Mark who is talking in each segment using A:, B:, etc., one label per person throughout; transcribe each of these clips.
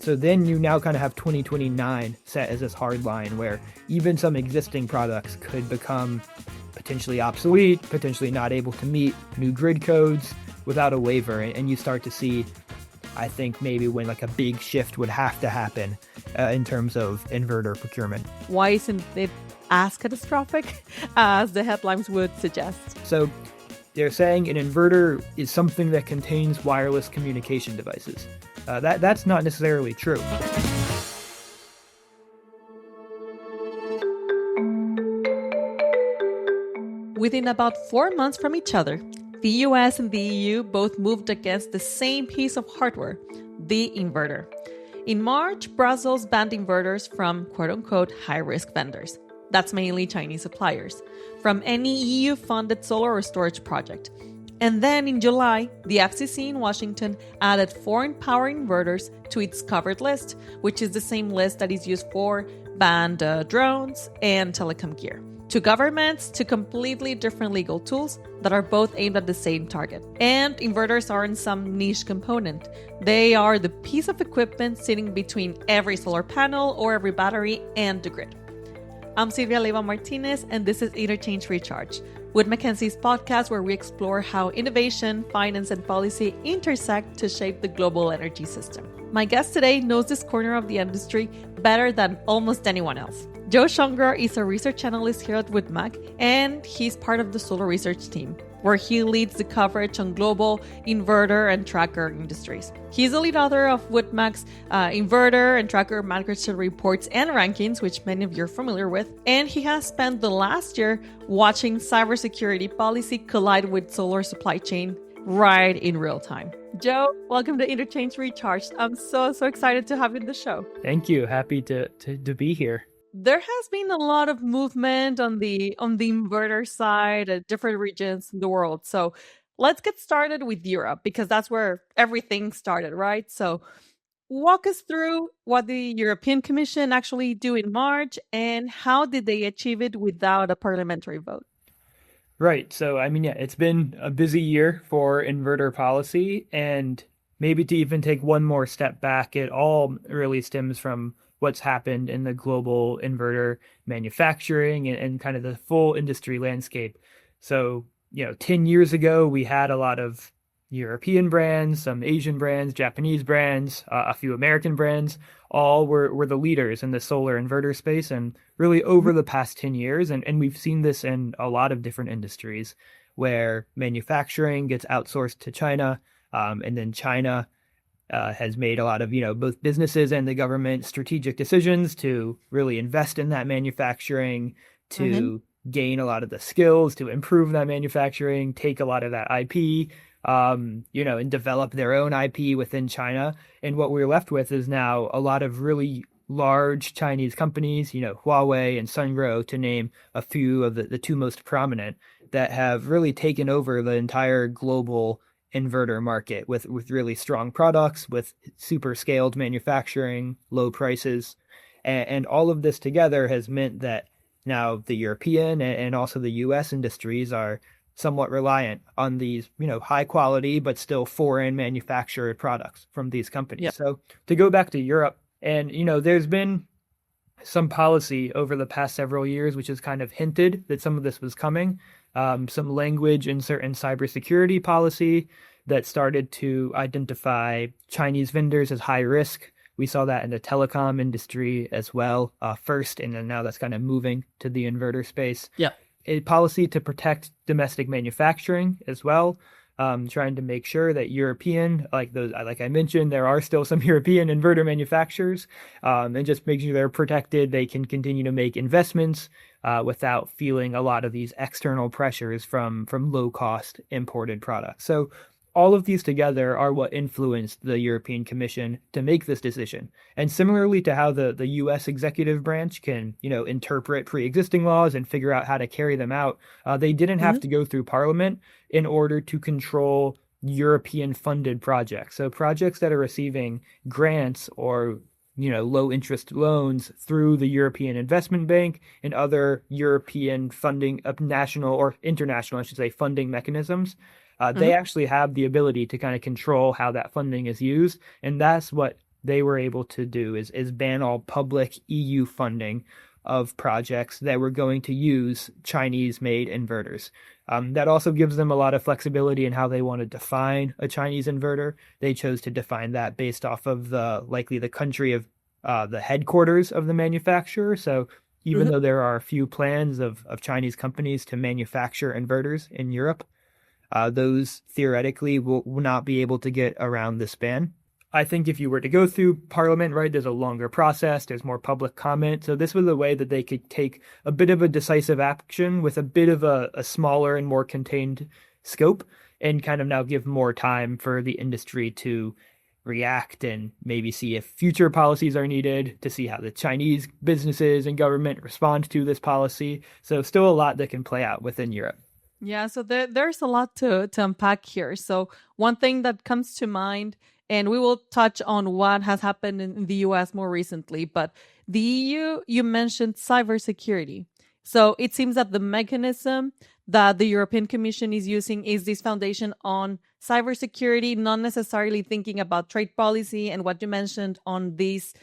A: So then you now kind of have 2029 set as this hard line where even some existing products could become potentially obsolete, potentially not able to meet new grid codes without a waiver. And you start to see, I think, maybe when like a big shift would have to happen in terms of inverter procurement.
B: Why isn't it as catastrophic as the headlines would suggest?
A: So they're saying an inverter is something that contains wireless communication devices. That's not necessarily true.
B: Within about 4 months from each other, the US and the EU both moved against the same piece of hardware, the inverter. In March, Brussels banned inverters from quote-unquote high-risk vendors. That's mainly Chinese suppliers, from any EU-funded solar or storage project. And then in July, the FCC in Washington added foreign power inverters to its covered list, which is the same list that is used for banned drones and telecom gear. Two governments, two completely different legal tools that are both aimed at the same target. And inverters aren't some niche component. They are the piece of equipment sitting between every solar panel or every battery and the grid. I'm Sylvia Leyva Martinez, and this is Interchange Recharged, Wood Mackenzie's podcast where we explore how innovation, finance, and policy intersect to shape the global energy system. My guest today knows this corner of the industry better than almost anyone else. Joe Shangraw is a research analyst here at Wood Mac, and he's part of the solar research team, where he leads the coverage on global inverter and tracker industries. He's the lead author of Wood Mac's inverter and tracker market share reports and rankings, which many of you are familiar with, and he has spent the last year watching cybersecurity policy collide with solar supply chain right in real time. Joe, welcome to Interchange Recharged. I'm so excited to have you on the show.
A: Thank you. Happy to be here.
B: There has been a lot of movement on the inverter side at different regions in the world. So let's get started with Europe, because that's where everything started, right? So walk us through what the European Commission actually do in March and how did they achieve it without a parliamentary vote?
A: Right. So, it's been a busy year for inverter policy, and maybe to even take one more step back, it all really stems from what's happened in the global inverter manufacturing and kind of the full industry landscape. So, 10 years ago, we had a lot of European brands, some Asian brands, Japanese brands, a few American brands, all were the leaders in the solar inverter space. And really over the past 10 years, and we've seen this in a lot of different industries where manufacturing gets outsourced to China, and then China has made a lot of, both businesses and the government strategic decisions to really invest in that manufacturing, to gain a lot of the skills, to improve that manufacturing, take a lot of that IP, and develop their own IP within China. And what we're left with is now a lot of really large Chinese companies, Huawei and Shangraw, to name a few of the two most prominent, that have really taken over the entire global inverter market with really strong products, with super scaled manufacturing, low prices. And all of this together has meant that now the European and also the US industries are somewhat reliant on these, high quality, but still foreign manufactured products from these companies. Yep. So to go back to Europe, and, there's been some policy over the past several years, which has kind of hinted that some of this was coming. Some language in certain cybersecurity policy that started to identify Chinese vendors as high risk. We saw that in the telecom industry as well first, and then now that's kind of moving to the inverter space.
B: Yeah.
A: A policy to protect domestic manufacturing as well, trying to make sure that European, like I mentioned, there are still some European inverter manufacturers, and just making sure they're protected. They can continue to make investments without feeling a lot of these external pressures from low-cost imported products. So all of these together are what influenced the European Commission to make this decision. And similarly to how the U.S. executive branch can, interpret pre-existing laws and figure out how to carry them out, they didn't have to go through Parliament in order to control European-funded projects. So projects that are receiving grants or low interest loans through the European Investment Bank and other European funding of national or international, funding mechanisms. They actually have the ability to kind of control how that funding is used. And that's what they were able to do is ban all public EU funding of projects that were going to use Chinese-made inverters. That also gives them a lot of flexibility in how they want to define a Chinese inverter. They chose to define that based off of the country of the headquarters of the manufacturer. So even though there are a few plans of Chinese companies to manufacture inverters in Europe, those theoretically will not be able to get around this ban. I think if you were to go through Parliament, right, there's a longer process, there's more public comment. So this was a way that they could take a bit of a decisive action with a bit of a smaller and more contained scope and kind of now give more time for the industry to react and maybe see if future policies are needed, to see how the Chinese businesses and government respond to this policy. So still a lot that can play out within Europe.
B: Yeah, so there's a lot to unpack here. So one thing that comes to mind, and we will touch on what has happened in the US more recently, but the EU, you mentioned cybersecurity. So it seems that the mechanism that the European Commission is using is this foundation on cybersecurity, not necessarily thinking about trade policy and what you mentioned on this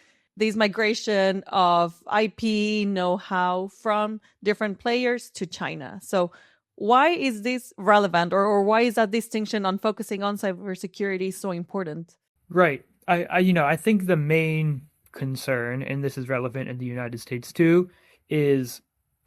B: migration of IP know-how from different players to China. So why is this relevant, or why is that distinction on focusing on cybersecurity so important?
A: Right. I think the main concern, and this is relevant in the United States too, is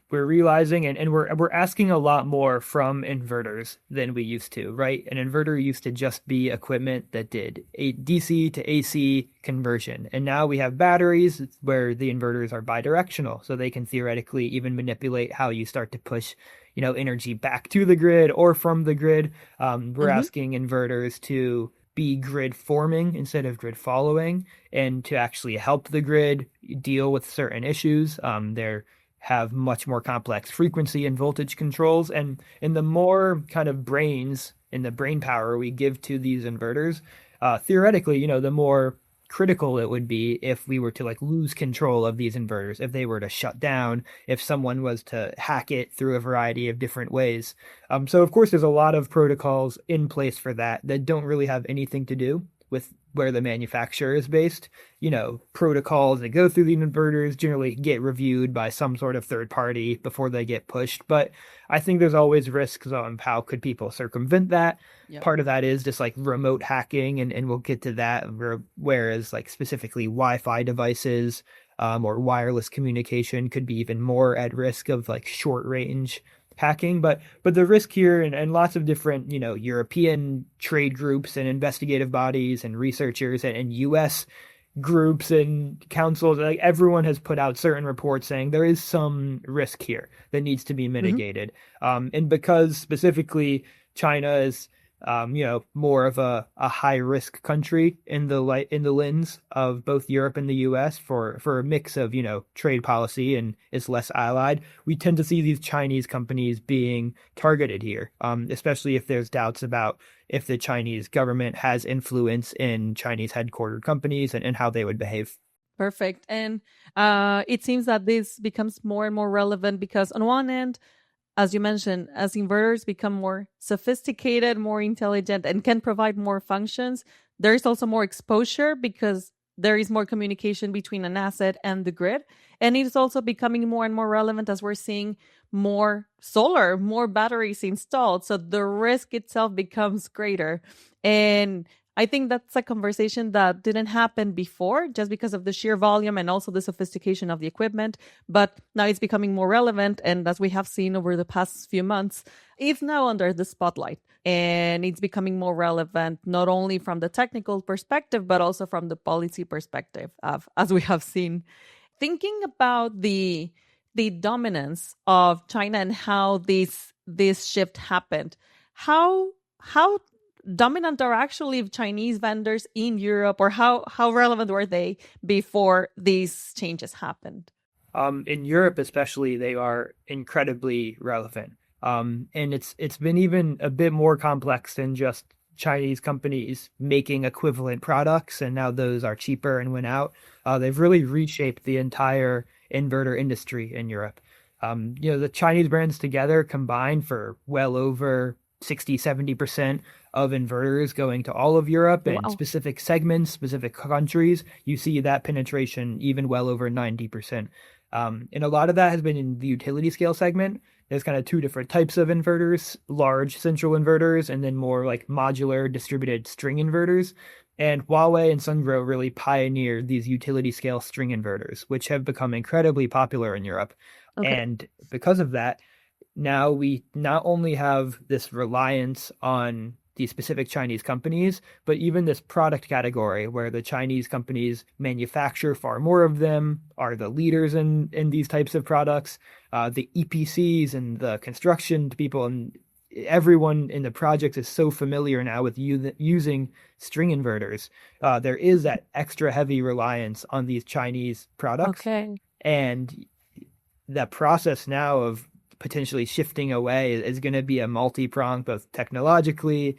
A: we're realizing and we're asking a lot more from inverters than we used to, right? An inverter used to just be equipment that did a DC to AC conversion. And now we have batteries where the inverters are bidirectional. So they can theoretically even manipulate how you start to push energy back to the grid or from the grid. We're asking inverters to be grid forming instead of grid following, and to actually help the grid deal with certain issues. They have much more complex frequency and voltage controls. And the more kind of brains and the brain power we give to these inverters, theoretically, the more critical it would be if we were to lose control of these inverters, if they were to shut down, if someone was to hack it through a variety of different ways. So of course there's a lot of protocols in place for that don't really have anything to do with where the manufacturer is based. Protocols that go through the inverters generally get reviewed by some sort of third party before they get pushed. But I think there's always risks on how could people circumvent that. Yep. Part of that is just remote hacking, and we'll get to that. Whereas specifically Wi-Fi devices or wireless communication could be even more at risk of short range hacking. But the risk here, and lots of different European trade groups and investigative bodies and researchers and US groups and councils, everyone has put out certain reports saying there is some risk here that needs to be mitigated. And because specifically China is more of a high risk country in the lens of both Europe and the US for a mix of trade policy, and is less allied, we tend to see these Chinese companies being targeted here, especially if there's doubts about if the Chinese government has influence in Chinese headquartered companies and how they would behave.
B: Perfect. And it seems that this becomes more and more relevant because on one end, as you mentioned, as inverters become more sophisticated, more intelligent, and can provide more functions, there is also more exposure because there is more communication between an asset and the grid. And it is also becoming more and more relevant as we're seeing more solar, more batteries installed. So the risk itself becomes greater. And I think that's a conversation that didn't happen before just because of the sheer volume and also the sophistication of the equipment. But now it's becoming more relevant. And as we have seen over the past few months, it's now under the spotlight. And it's becoming more relevant, not only from the technical perspective, but also from the policy perspective, as we have seen. Thinking about the dominance of China and how this shift happened, how dominant are actually Chinese vendors in Europe, or how relevant were they before these changes happened?
A: In Europe especially, they are incredibly relevant. And it's been even a bit more complex than just Chinese companies making equivalent products, and now those are cheaper and win out. They've really reshaped the entire inverter industry in Europe. The Chinese brands together combined for well over 60-70% of inverters going to all of Europe and
B: Wow.
A: specific segments, specific countries. You see that penetration even well over 90%. And a lot of that has been in the utility scale segment. There's kind of two different types of inverters, large central inverters, and then more like modular distributed string inverters. And Huawei and Sungro really pioneered these utility scale string inverters, which have become incredibly popular in Europe.
B: Okay.
A: And because of that, now we not only have this reliance on these specific Chinese companies, but even this product category where the Chinese companies manufacture far more of them, are the leaders in these types of products. The EPCs and the construction people and everyone in the project is so familiar now with using string inverters. There is that extra heavy reliance on these Chinese products.
B: Okay.
A: And the process now of potentially shifting away is going to be a multi-pronged, both technologically,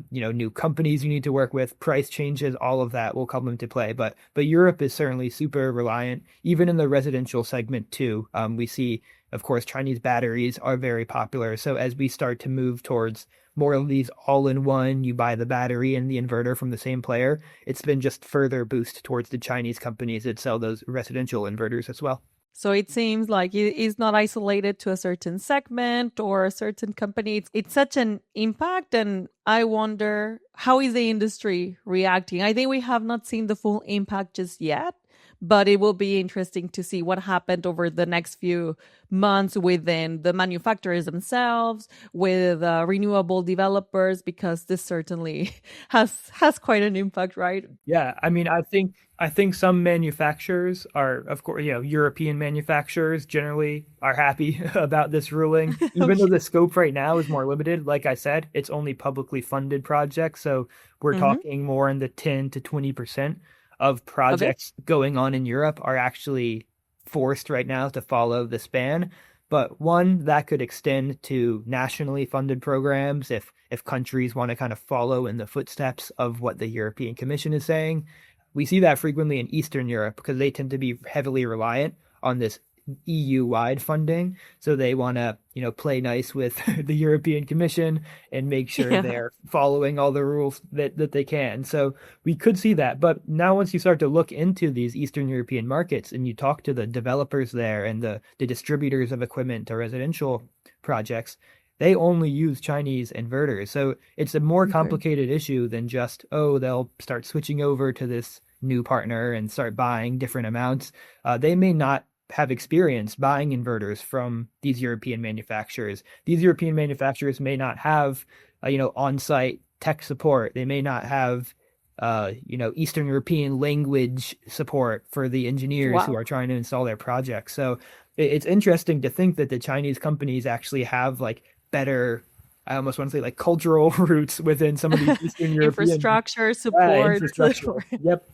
A: new companies you need to work with, price changes, all of that will come into play. But Europe is certainly super reliant, even in the residential segment too. We see, of course, Chinese batteries are very popular. So as we start to move towards more of these all-in-one, you buy the battery and the inverter from the same player, it's been just further boost towards the Chinese companies that sell those residential inverters as well.
B: So it seems like it is not isolated to a certain segment or a certain company. It's such an impact. And I wonder, how is the industry reacting? I think we have not seen the full impact just yet, but it will be interesting to see what happened over the next few months within the manufacturers themselves, with renewable developers, because this certainly has quite an impact, right?
A: Yeah, I mean, I think some manufacturers are, of course, European manufacturers generally are happy about this ruling, even though
B: Okay.
A: the scope right now is more limited. Like I said, it's only publicly funded projects, so we're
B: Hmm.
A: talking more in the 10 to 20% of
B: Okay.
A: projects going on in Europe are actually forced right now to follow this ban. But one that could extend to nationally funded programs if countries want to kind of follow in the footsteps of what the European Commission is saying. We see that frequently in Eastern Europe because they tend to be heavily reliant on this EU-wide funding. So they want to, play nice with the European Commission and make sure
B: Yeah.
A: they're following all the rules that they can. So we could see that. But now once you start to look into these Eastern European markets and you talk to the developers there and the distributors of equipment to residential projects, they only use Chinese inverters. So it's a more
B: Okay.
A: complicated issue than just, oh, they'll start switching over to this new partner and start buying different amounts. They may not have experience buying inverters from these European manufacturers. These European manufacturers may not have, on-site tech support. They may not have, Eastern European language support for the engineers who
B: Wow.
A: are trying to install their projects. So it's interesting to think that the Chinese companies actually have like better, I almost want to say like cultural roots within some of these Eastern European
B: Infrastructure support.
A: infrastructure. Yep,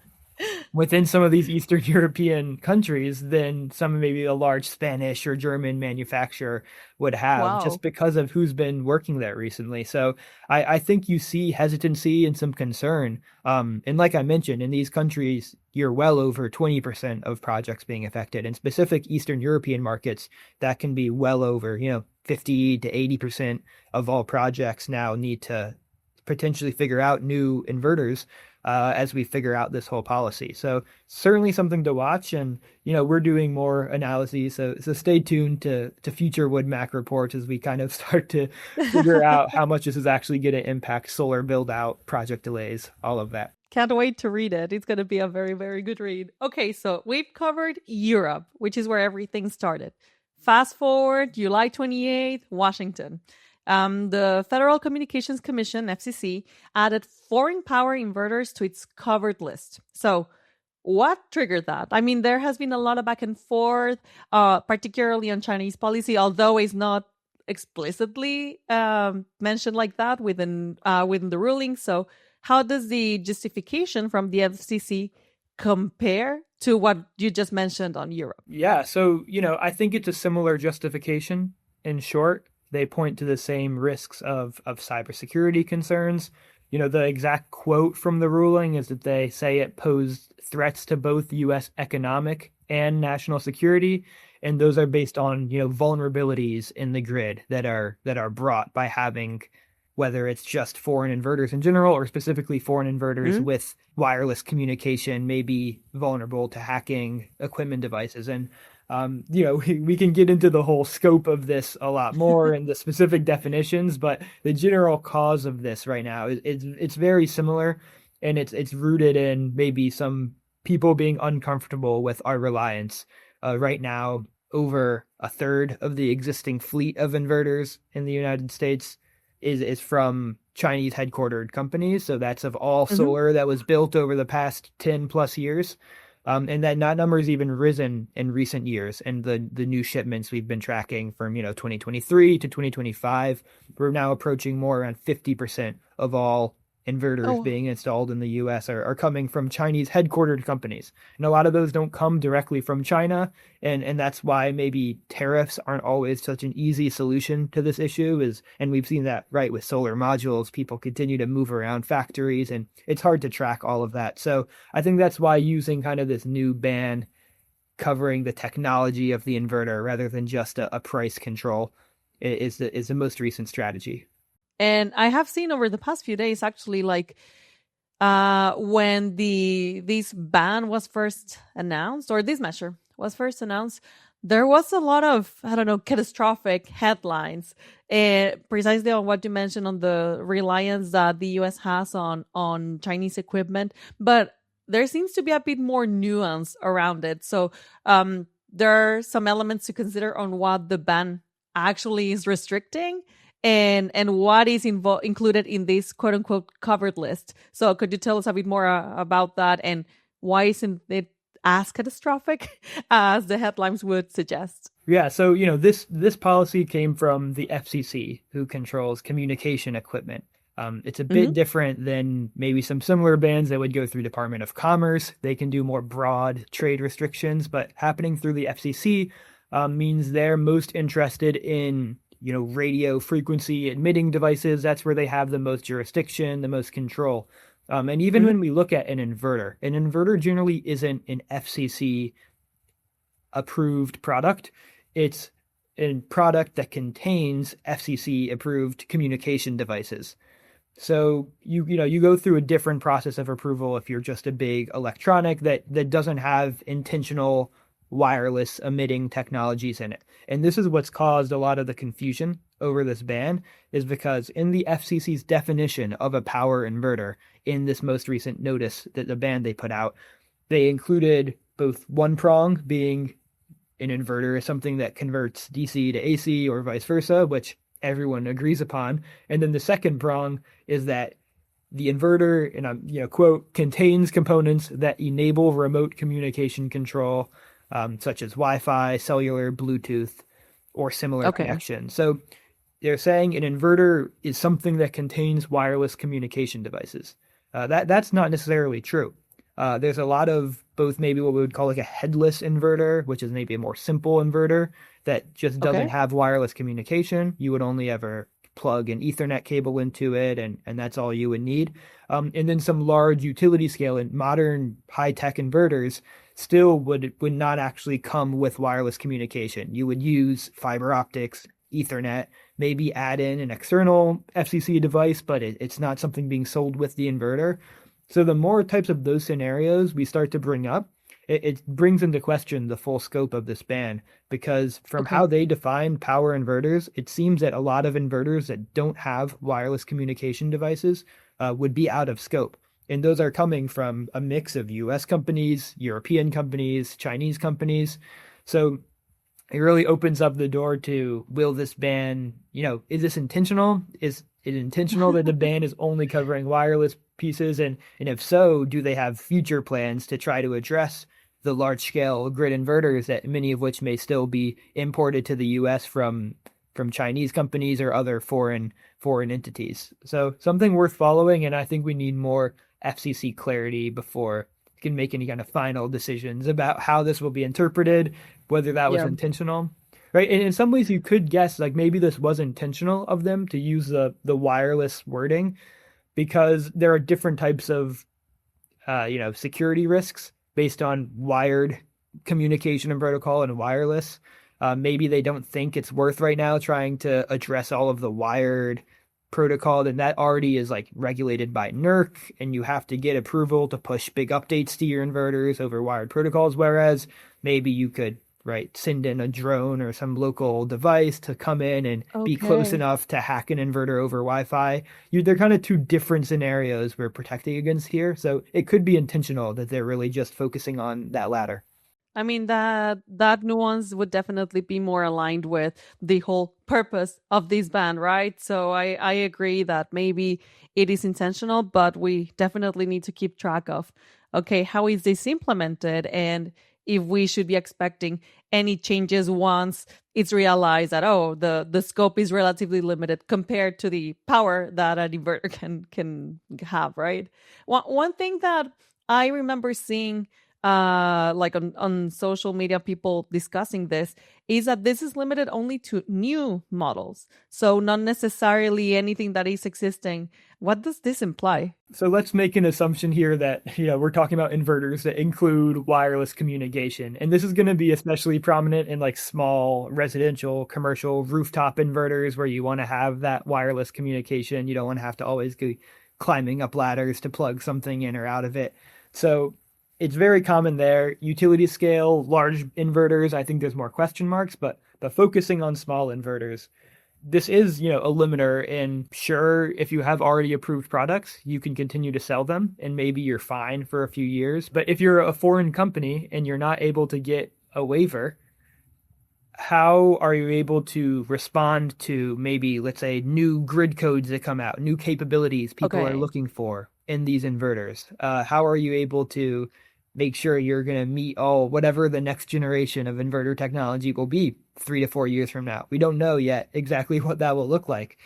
A: within some of these Eastern European countries than some maybe a large Spanish or German manufacturer would have, just
B: Wow.
A: because of who's been working there recently. So I think you see hesitancy and some concern. And like I mentioned, in these countries, you're well over 20% of projects being affected. In specific Eastern European markets, that can be well over, 50 to 80% of all projects now need to potentially figure out new inverters as we figure out this whole policy. So certainly something to watch, and we're doing more analyses. So stay tuned to future Wood Mac reports as we kind of start to figure out how much this is actually going to impact solar build out, project delays, all of that.
B: Can't wait to read it. It's going to be a very, very good read. Okay, so we've covered Europe, which is where everything started. Fast forward, July 28th, Washington. The Federal Communications Commission, FCC, added foreign power inverters to its covered list. So, what triggered that? I mean, there has been a lot of back and forth, particularly on Chinese policy, although it's not explicitly mentioned like that within the ruling. So, how does the justification from the FCC compare to what you just mentioned on Europe?
A: Yeah, so I think it's a similar justification. In short, they point to the same risks of cybersecurity concerns. The exact quote from the ruling is that they say it posed threats to both U.S. economic and national security, and those are based on vulnerabilities in the grid that are brought by having whether it's just foreign inverters in general or specifically foreign inverters with wireless communication may be vulnerable to hacking equipment devices. And, we can get into the whole scope of this a lot more and the specific definitions, but the general cause of this right now it's very similar, and it's rooted in maybe some people being uncomfortable with our reliance. Right now, over a third of the existing fleet of inverters in the United States is from Chinese headquartered companies. So that's of all solar that was built over the past 10 plus years. And that number has even risen in recent years. And the new shipments we've been tracking from, 2023 to 2025, we're now approaching more around 50% of all inverters being installed in the US are coming from Chinese headquartered companies. And a lot of those don't come directly from China. And that's why maybe tariffs aren't always such an easy solution to this issue and we've seen that right with solar modules. People continue to move around factories and it's hard to track all of that. So I think that's why using kind of this new ban covering the technology of the inverter rather than just a price control is the most recent strategy.
B: And I have seen over the past few days, actually, like when this ban was first announced, or this measure was first announced, there was a lot of, catastrophic headlines, precisely on what you mentioned on the reliance that the U.S. has on Chinese equipment. But there seems to be a bit more nuance around it. So there are some elements to consider on what the ban actually is restricting and what is included in this quote unquote covered list. So could you tell us a bit more about that, and why isn't it as catastrophic as the headlines would suggest?
A: Yeah, so this policy came from the FCC, who controls communication equipment. It's a bit different than maybe some similar bans that would go through Department of Commerce. They can do more broad trade restrictions, but happening through the FCC means they're most interested in radio frequency emitting devices. That's where they have the most jurisdiction, the most control. And even when we look at an inverter generally isn't an FCC approved product. It's a product that contains FCC approved communication devices. So you go through a different process of approval if you're just a big electronic that doesn't have intentional wireless emitting technologies in it. And this is what's caused a lot of the confusion over this ban, is because in the FCC's definition of a power inverter, in this most recent notice that the ban they put out, they included both one prong being an inverter is something that converts DC to AC or vice versa, which everyone agrees upon. And then the second prong is that the inverter, and I'm quote, contains components that enable remote communication control, such as Wi-Fi, cellular, Bluetooth, or similar connection. So they're saying an inverter is something that contains wireless communication devices. That's not necessarily true. There's a lot of both maybe what we would call like a headless inverter, which is maybe a more simple inverter that just doesn't have wireless communication. You would only ever plug an Ethernet cable into it, and that's all you would need. And then some large utility scale and modern high-tech inverters still would not actually come with wireless communication. You would use fiber optics, Ethernet, maybe add in an external FCC device, but it's not something being sold with the inverter. So the more types of those scenarios we start to bring up, it brings into question the full scope of this ban, because from how they define power inverters, it seems that a lot of inverters that don't have wireless communication devices would be out of scope. And those are coming from a mix of US companies, European companies, Chinese companies. So it really opens up the door to, will this ban, is this intentional? Is it intentional that the ban is only covering wireless pieces? And if so, do they have future plans to try to address the large scale grid inverters that many of which may still be imported to the US from Chinese companies or other foreign entities? So something worth following, and I think we need more FCC clarity before we can make any kind of final decisions about how this will be interpreted, whether that was intentional. Right. And in some ways you could guess like maybe this was intentional of them to use the wireless wording, because there are different types of security risks based on wired communication and protocol and wireless. Maybe they don't think it's worth right now trying to address all of the wired protocol, then that already is like regulated by NERC, and you have to get approval to push big updates to your inverters over wired protocols. Whereas maybe you could, right, send in a drone or some local device to come in and be close
B: Okay.
A: enough to hack an inverter over Wi-Fi. They're kind of two different scenarios we're protecting against here. So it could be intentional that they're really just focusing on that latter.
B: I mean that nuance would definitely be more aligned with the whole purpose of this ban, right? So I agree that maybe it is intentional, but we definitely need to keep track of, okay, how is this implemented, and if we should be expecting any changes once it's realized that, oh, the scope is relatively limited compared to the power that an inverter can have, right? One thing that I remember seeing like on social media, people discussing this, is that this is limited only to new models, so not necessarily anything that is existing. What does this imply?
A: So let's make an assumption here that, we're talking about inverters that include wireless communication. And this is going to be especially prominent in like small residential, commercial rooftop inverters where you want to have that wireless communication. You don't want to have to always go climbing up ladders to plug something in or out of it. So it's very common there. Utility scale, large inverters, I think there's more question marks, but focusing on small inverters, this is, a limiter. And sure, if you have already approved products, you can continue to sell them and maybe you're fine for a few years. But if you're a foreign company and you're not able to get a waiver, how are you able to respond to maybe, let's say, new grid codes that come out, new capabilities people are
B: Okay.
A: looking for in these inverters? How are you able to make sure you're going to meet whatever the next generation of inverter technology will be 3 to 4 years from now? We don't know yet exactly what that will look like.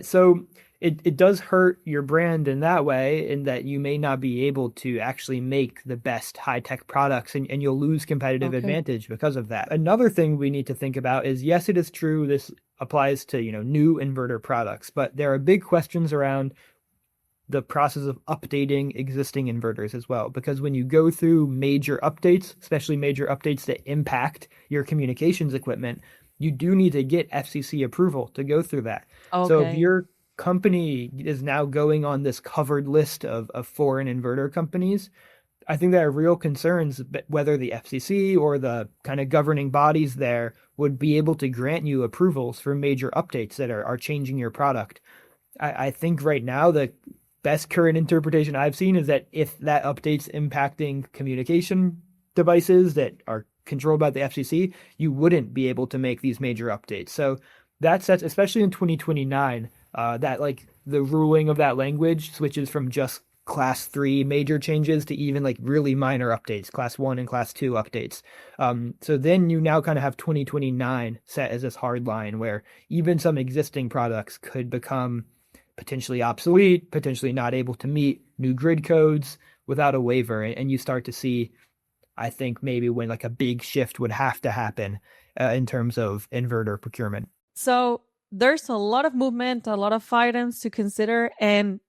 A: So it does hurt your brand in that way, in that you may not be able to actually make the best high-tech products, and you'll lose competitive
B: Okay.
A: advantage because of that. Another thing we need to think about is, yes, it is true this applies to, new inverter products, but there are big questions around the process of updating existing inverters as well. Because when you go through major updates, especially major updates that impact your communications equipment, you do need to get FCC approval to go through that. So if
B: Okay.
A: your company is now going on this covered list of foreign inverter companies, I think there are real concerns whether the FCC or the kind of governing bodies there would be able to grant you approvals for major updates that are changing your product. I think right now the best current interpretation I've seen is that if that update's impacting communication devices that are controlled by the FCC, you wouldn't be able to make these major updates. So that sets, especially in 2029, that like the ruling of that language switches from just class 3 major changes to even like really minor updates, class 1 and class 2 updates. So then you now kind of have 2029 set as this hard line where even some existing products could become potentially obsolete, potentially not able to meet new grid codes without a waiver. And you start to see, I think, maybe when like a big shift would have to happen in terms of inverter procurement.
B: So there's a lot of movement, a lot of items to consider, and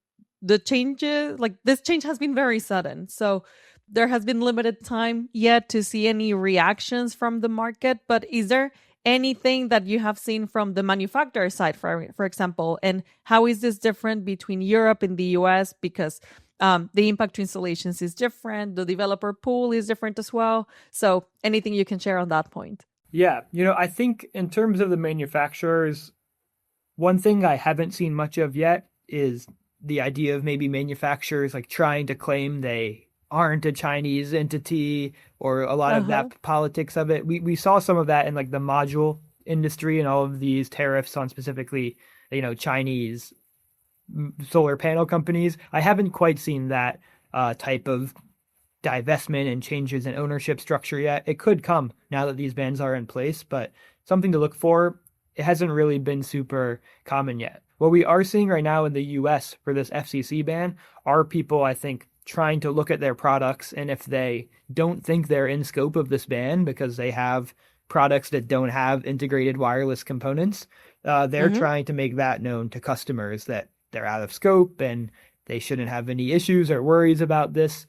B: the changes, like this change has been very sudden. So there has been limited time yet to see any reactions from the market. But is there anything that you have seen from the manufacturer side, for example, and how is this different between Europe and the US? Because the impact to installations is different, the developer pool is different as well. So anything you can share on that point?
A: Yeah, I think in terms of the manufacturers, one thing I haven't seen much of yet is the idea of maybe manufacturers like trying to claim they aren't a Chinese entity, or a lot of
B: Uh-huh.
A: that politics of it. We saw some of that in like the module industry and all of these tariffs on specifically, Chinese solar panel companies. I haven't quite seen that type of divestment and changes in ownership structure yet. It could come now that these bans are in place, but something to look for. It hasn't really been super common yet. What we are seeing right now in the US for this FCC ban are people, I think, trying to look at their products, and if they don't think they're in scope of this ban because they have products that don't have integrated wireless components, they're
B: Mm-hmm.
A: trying to make that known to customers that they're out of scope and they shouldn't have any issues or worries about this.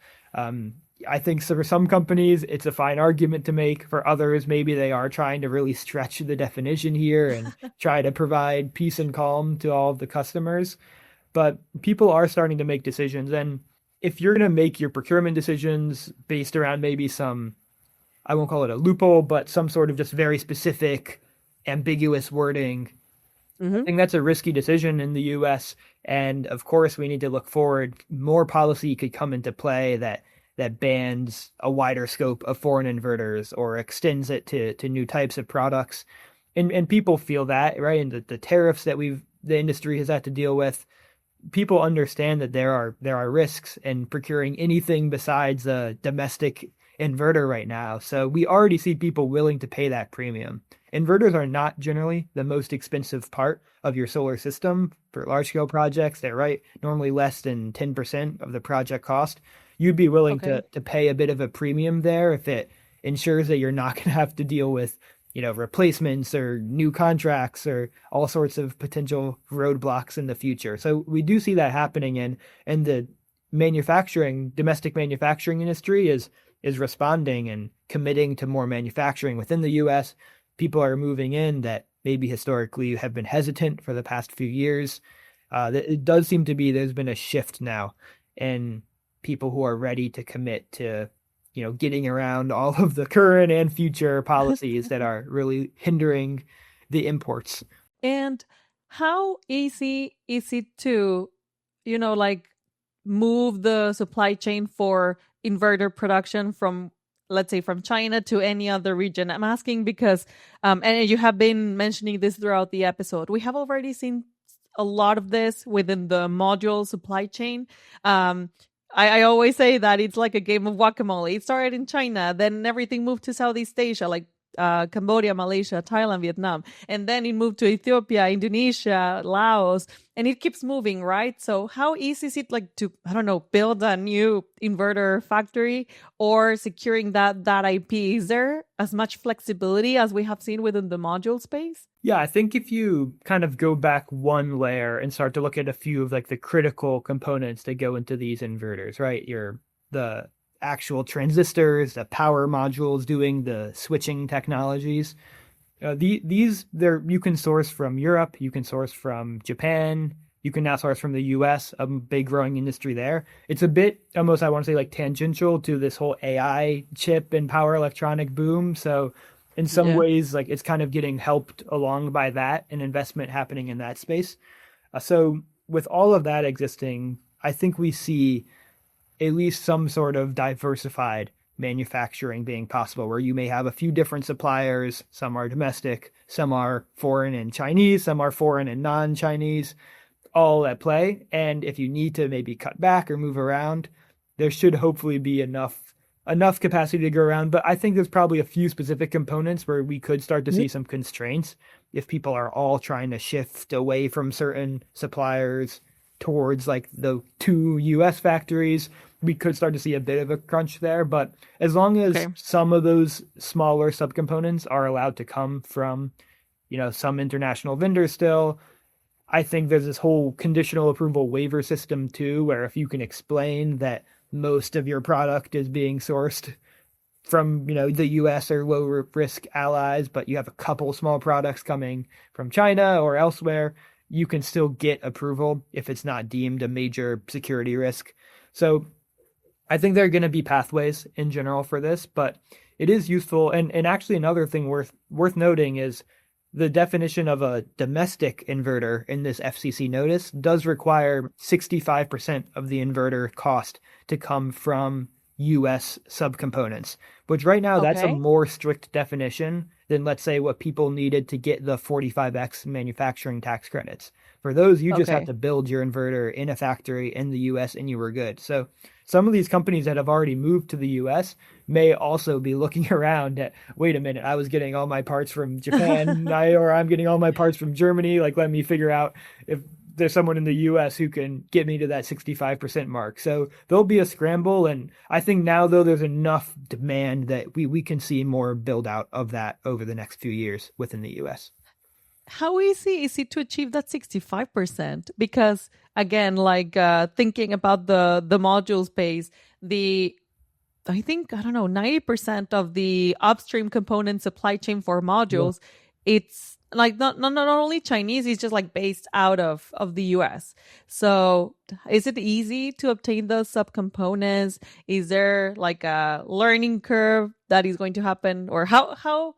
A: I think so for some companies, it's a fine argument to make. For others, maybe they are trying to really stretch the definition here and try to provide peace and calm to all of the customers. But people are starting to make decisions. And if you're going to make your procurement decisions based around maybe some, I won't call it a loophole, but some sort of just very specific, ambiguous wording, I think that's a risky decision in the US. And of course, we need to look forward. More policy could come into play that bans a wider scope of foreign inverters or extends it to new types of products. And people feel that, right? And the tariffs that the industry has had to deal with, people understand that there are risks in procuring anything besides a domestic inverter right now. So we already see people willing to pay that premium. Inverters are not generally the most expensive part of your solar system for large scale projects. They're normally less than 10% of the project cost. You'd be willing to pay a bit of a premium there if it ensures that you're not going to have to deal with, replacements or new contracts or all sorts of potential roadblocks in the future. So we do see that happening, and the domestic manufacturing industry is responding and committing to more manufacturing within the US. People are moving in that maybe historically have been hesitant for the past few years. It does seem to be there's been a shift now in people who are ready to commit to, getting around all of the current and future policies that are really hindering the imports.
B: And how easy is it to, move the supply chain for inverter production from, let's say, from China to any other region? I'm asking because, and you have been mentioning this throughout the episode, we have already seen a lot of this within the module supply chain. I always say that it's like a game of whack-a-mole. It started in China, then everything moved to Southeast Asia, like Cambodia, Malaysia, Thailand, Vietnam. And then it moved to Ethiopia, Indonesia, Laos, and it keeps moving, right? So how easy is it to, build a new inverter factory or securing that IP? Is there as much flexibility as we have seen within the module space?
A: Yeah, I think if you kind of go back one layer and start to look at a few of the critical components that go into these inverters, right? The actual transistors, the power modules doing the switching technologies. You can source from Europe, you can source from Japan, you can now source from the US, a big growing industry there. It's a bit almost, I want to say, tangential to this whole AI chip and power electronic boom. So in some ways, it's kind of getting helped along by that and investment happening in that space. So with all of that existing, I think we see at least some sort of diversified manufacturing being possible, where you may have a few different suppliers. Some are domestic, some are foreign and Chinese, some are foreign and non-Chinese, all at play. And if you need to maybe cut back or move around, there should hopefully be enough capacity to go around. But I think there's probably a few specific components where we could start to see some constraints if people are all trying to shift away from certain suppliers towards the two US factories. We could start to see a bit of a crunch there. But as long as some of those smaller subcomponents are allowed to come from, some international vendors still, I think there's this whole conditional approval waiver system too, where if you can explain that most of your product is being sourced from, the US or low risk allies, but you have a couple small products coming from China or elsewhere, you can still get approval if it's not deemed a major security risk. So I think there are going to be pathways in general for this, but it is useful. And actually another thing worth noting is the definition of a domestic inverter in this FCC notice does require 65% of the inverter cost to come from US subcomponents, which right now that's a more strict definition than, let's say, what people needed to get the 45X manufacturing tax credits. For those, you just have to build your inverter in a factory in the US and you were good. So some of these companies that have already moved to the US may also be looking around at, wait a minute, I was getting all my parts from Japan, or I'm getting all my parts from Germany. Let me figure out if there's someone in the US who can get me to that 65% mark. So there'll be a scramble. And I think now, though, there's enough demand that we can see more build out of that over the next few years within the US.
B: How easy is it to achieve that 65%? Because again, thinking about the module space, the I think, I don't know, 90% of the upstream component supply chain for
A: Yeah.
B: modules, it's like not only Chinese, it's just like based out of the US. So is it easy to obtain those subcomponents? Is there like a learning curve that is going to happen? Or how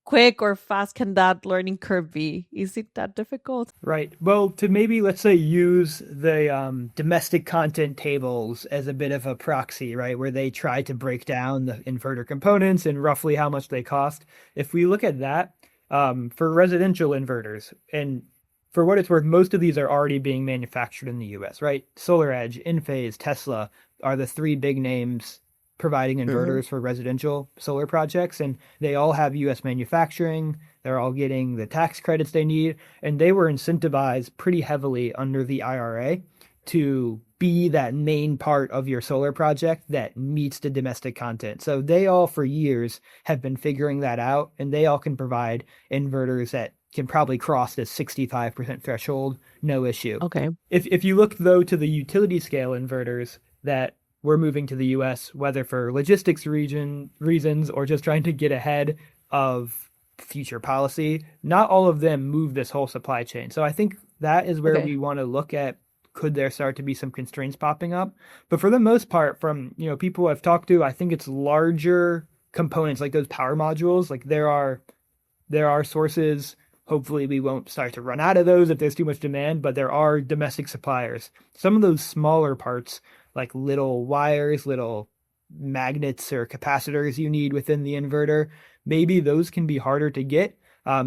B: quick or fast can that learning curve be? Is it that difficult?
A: Right. Well, to maybe, let's say, use the domestic content tables as a bit of a proxy, right, where they try to break down the inverter components and roughly how much they cost. If we look at that for residential inverters, and for what it's worth, most of these are already being manufactured in the US, right? SolarEdge, Enphase, Tesla are the three big names providing
B: Mhm.
A: inverters for residential solar projects, and they all have US manufacturing. They're all getting the tax credits they need, and they were incentivized pretty heavily under the IRA to be that main part of your solar project that meets the domestic content. So they all for years have been figuring that out, and they all can provide inverters that can probably cross this 65% threshold, no issue.
B: Okay.
A: If you look though to the utility scale inverters that we're moving to the US, whether for logistics reasons or just trying to get ahead of future policy, not all of them move this whole supply chain. So I think that is where
B: Okay.
A: we want to look at, could there start to be some constraints popping up? But for the most part, from people I've talked to, I think it's larger components like those power modules. Like there are sources. Hopefully, we won't start to run out of those if there's too much demand, but there are domestic suppliers. Some of those smaller parts, like little wires, little magnets or capacitors you need within the inverter, maybe those can be harder to get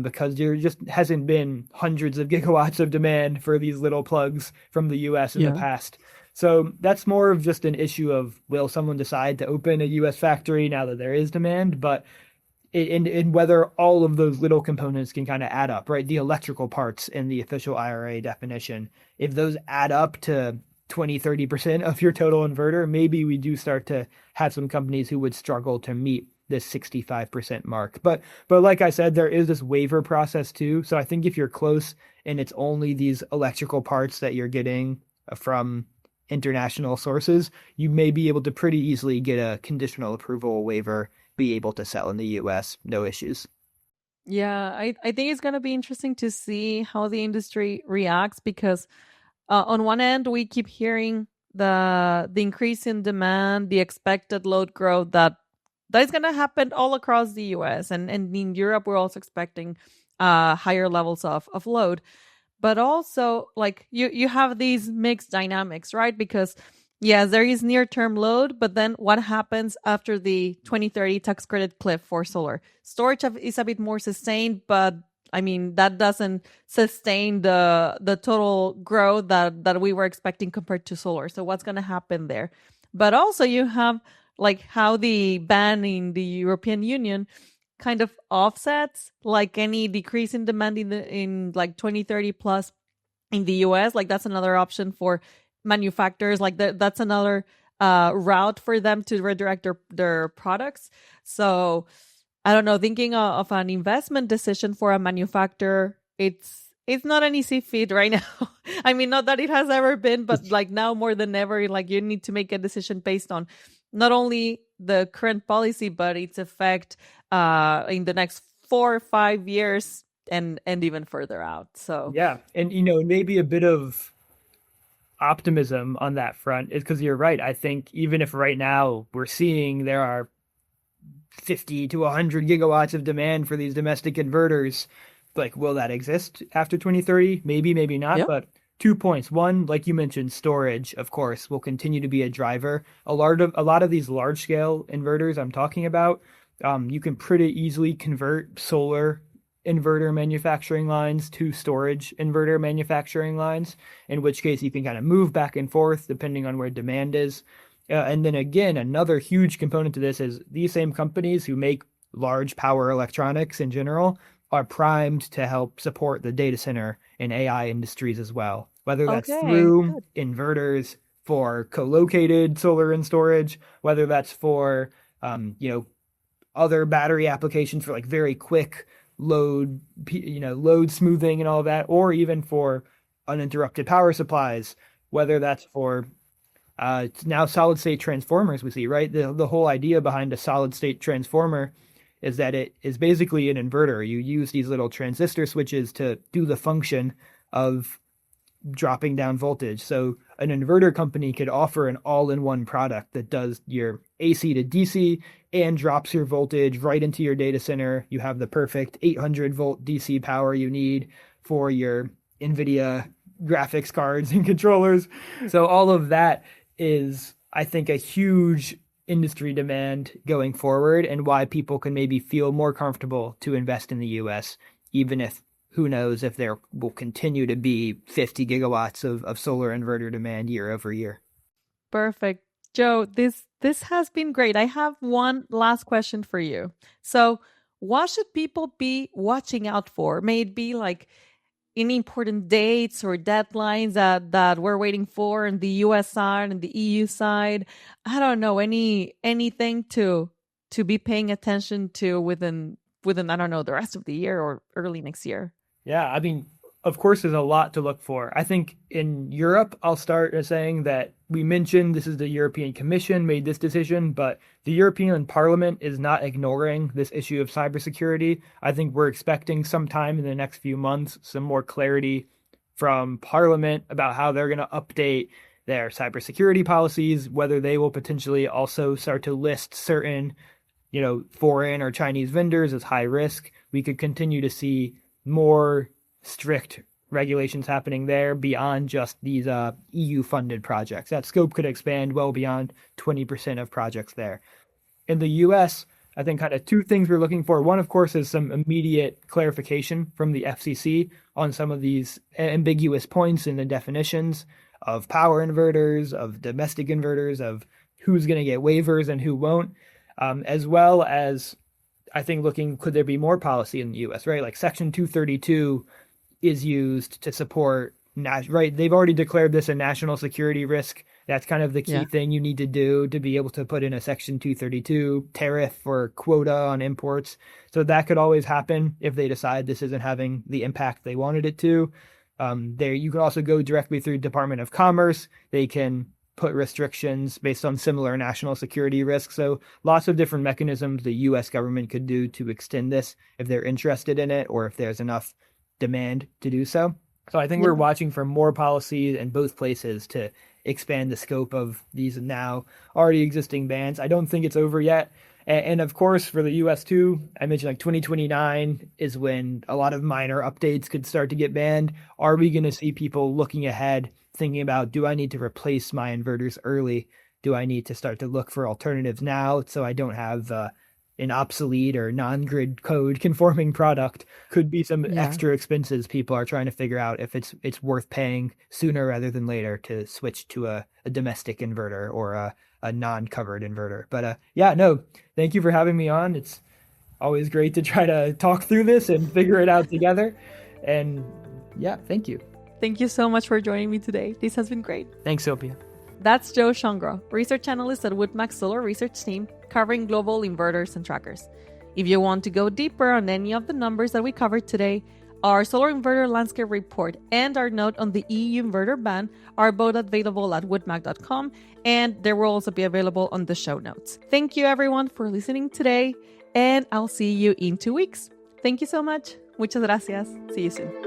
A: because there just hasn't been hundreds of gigawatts of demand for these little plugs from the US in the
B: Yeah.
A: past. So that's more of just an issue of, will someone decide to open a US factory now that there is demand? But in whether all of those little components can kind of add up, right? The electrical parts in the official IRA definition, if those add up to 20-30% of your total inverter, maybe we do start to have some companies who would struggle to meet this 65% mark. But like I said, there is this waiver process too. So I think if you're close and it's only these electrical parts that you're getting from international sources, you may be able to pretty easily get a conditional approval waiver, be able to sell in the US, no issues.
B: Yeah, I think it's going to be interesting to see how the industry reacts because on one end we keep hearing the increase in demand, the expected load growth that is going to happen all across the US, and in Europe we're also expecting higher levels of load. But also like you have these mixed dynamics, right? Because yes, there is near term load, but then what happens after the 2030 tax credit cliff for solar? Storage is a bit more sustained, but I mean that doesn't sustain the total growth that we were expecting compared to solar. So what's going to happen there? But also you have like how the ban in the European Union kind of offsets like any decrease in demand in like 2030 plus in the US. Like that's another option for manufacturers. Like that's another route for them to redirect their products. So I don't know, thinking of an investment decision for a manufacturer, it's not an easy feat right now. I mean, not that it has ever been, but like now more than ever, like you need to make a decision based on not only the current policy, but its effect in the next 4 or 5 years and even further out. So
A: Yeah, and maybe a bit of optimism on that front is because you're right. I think even if right now we're seeing there are 50 to 100 gigawatts of demand for these domestic inverters, like, will that exist after 2030? Maybe, maybe not.
B: yeah.
A: But 2 points. One, like you mentioned, storage, of course, will continue to be a driver. A lot of these large scale inverters I'm talking about, you can pretty easily convert solar inverter manufacturing lines to storage inverter manufacturing lines, in which case you can kind of move back and forth depending on where demand is. And then again, another huge component to this is these same companies who make large power electronics in general are primed to help support the data center and AI industries as well, whether that's
B: Okay.
A: through
B: Good.
A: inverters for co-located solar and storage, whether that's for other battery applications for like very quick load smoothing and all that, or even for uninterrupted power supplies, whether that's for It's now solid state transformers we see, right? The whole idea behind a solid state transformer is that it is basically an inverter. You use these little transistor switches to do the function of dropping down voltage. So an inverter company could offer an all-in-one product that does your AC to DC and drops your voltage right into your data center. You have the perfect 800 volt DC power you need for your NVIDIA graphics cards and controllers. So all of that is, I think, a huge industry demand going forward, and why people can maybe feel more comfortable to invest in the US, even if who knows if there will continue to be 50 gigawatts of solar inverter demand year over year.
B: Perfect. Joe, this has been great. I have one last question for you. So what should people be watching out for? May it be like any important dates or deadlines that we're waiting for on the US side and the EU side? I don't know, anything to be paying attention to within, I don't know, the rest of the year or early next year?
A: Yeah, I mean, of course, there's a lot to look for. I think in Europe, I'll start saying that we mentioned this is the European Commission made this decision, but the European Parliament is not ignoring this issue of cybersecurity. I think we're expecting sometime in the next few months some more clarity from Parliament about how they're going to update their cybersecurity policies, whether they will potentially also start to list certain, foreign or Chinese vendors as high risk. We could continue to see more strict regulations happening there beyond just these EU-funded projects. That scope could expand well beyond 20% of projects there. In the US, I think kind of two things we're looking for. One, of course, is some immediate clarification from the FCC on some of these ambiguous points in the definitions of power inverters, of domestic inverters, of who's going to get waivers and who won't, as well as I think looking, could there be more policy in the US, right? Like Section 232 is used to support, right? They've already declared this a national security risk. That's kind of the key thing you need to do to be able to put in a Section 232 tariff or quota on imports. So that could always happen if they decide this isn't having the impact they wanted it to. You can also go directly through Department of Commerce. They can put restrictions based on similar national security risks. So lots of different mechanisms the U.S. government could do to extend this if they're interested in it or if there's enough demand to do so. So I think we're watching for more policies in both places to expand the scope of these now already existing bans. I don't think it's over yet. And of course, for the US too, I mentioned like 2029 is when a lot of minor updates could start to get banned. Are we going to see people looking ahead, thinking about, do I need to replace my inverters early? Do I need to start to look for alternatives now so I don't have an obsolete or non-grid code conforming product? Could be some extra expenses people are trying to figure out if it's worth paying sooner rather than later to switch to a domestic inverter or a non-covered inverter. But thank you for having me on. It's always great to try to talk through this and figure it out together. And thank you.
B: Thank you so much for joining me today. This has been great.
A: Thanks, Sylvia.
B: That's Joe Shangraw, research analyst at Wood Mackenzie Solar Research Team, covering global inverters and trackers. If you want to go deeper on any of the numbers that we covered today, our Solar Inverter Landscape Report and our note on the EU inverter ban are both available at woodmac.com, and they will also be available on the show notes. Thank you, everyone, for listening today, and I'll see you in 2 weeks. Thank you so much. Muchas gracias. See you soon.